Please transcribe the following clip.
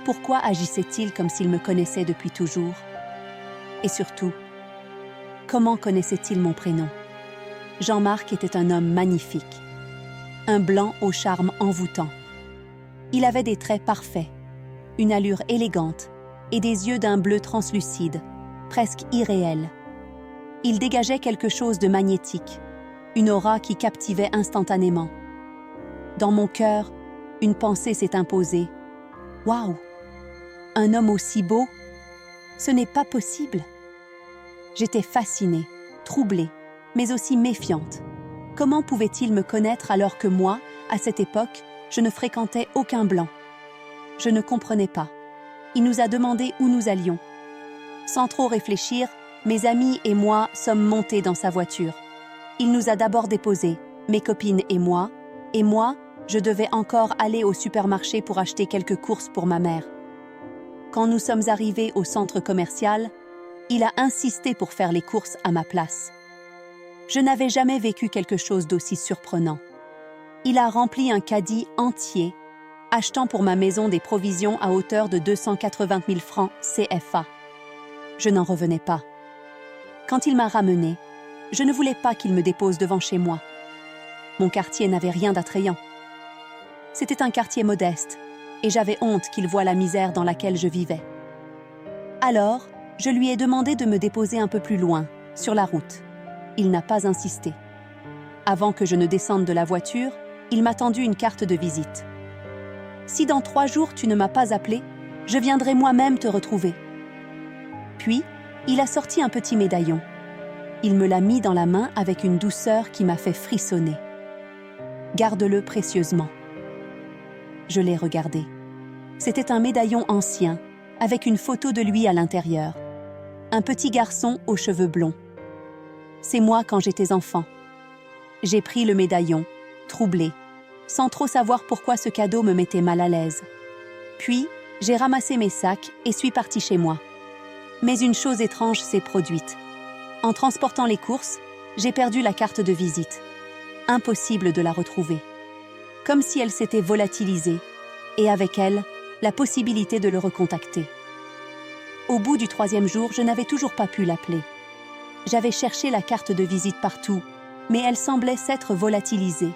Pourquoi agissait-il comme s'il me connaissait depuis toujours? Et surtout, comment connaissait-il mon prénom? Jean-Marc était un homme magnifique, un blanc au charme envoûtant. Il avait des traits parfaits, une allure élégante et des yeux d'un bleu translucide, presque irréel. Il dégageait quelque chose de magnétique, une aura qui captivait instantanément. Dans mon cœur, une pensée s'est imposée. Waouh! Un homme aussi beau? Ce n'est pas possible! J'étais fascinée, troublée, mais aussi méfiante. Comment pouvait-il me connaître alors que moi, à cette époque, je ne fréquentais aucun blanc? Je ne comprenais pas. Il nous a demandé où nous allions. Sans trop réfléchir, mes amis et moi sommes montés dans sa voiture. Il nous a d'abord déposés, mes copines et moi, je devais encore aller au supermarché pour acheter quelques courses pour ma mère. Quand nous sommes arrivés au centre commercial, il a insisté pour faire les courses à ma place. Je n'avais jamais vécu quelque chose d'aussi surprenant. Il a rempli un caddie entier, achetant pour ma maison des provisions à hauteur de 280 000 francs CFA. Je n'en revenais pas. Quand il m'a ramenée, je ne voulais pas qu'il me dépose devant chez moi. Mon quartier n'avait rien d'attrayant. C'était un quartier modeste, et j'avais honte qu'il voie la misère dans laquelle je vivais. Alors, je lui ai demandé de me déposer un peu plus loin, sur la route. Il n'a pas insisté. Avant que je ne descende de la voiture, il m'a tendu une carte de visite. « Si dans 3 jours tu ne m'as pas appelé, je viendrai moi-même te retrouver. » Puis, il a sorti un petit médaillon. Il me l'a mis dans la main avec une douceur qui m'a fait frissonner. « Garde-le précieusement. » Je l'ai regardé. C'était un médaillon ancien, avec une photo de lui à l'intérieur. Un petit garçon aux cheveux blonds. C'est moi quand j'étais enfant. J'ai pris le médaillon, troublée, sans trop savoir pourquoi ce cadeau me mettait mal à l'aise. Puis, j'ai ramassé mes sacs et suis partie chez moi. Mais une chose étrange s'est produite. En transportant les courses, j'ai perdu la carte de visite. Impossible de la retrouver. Comme si elle s'était volatilisée, et avec elle, la possibilité de le recontacter. Au bout du 3e jour, je n'avais toujours pas pu l'appeler. J'avais cherché la carte de visite partout, mais elle semblait s'être volatilisée.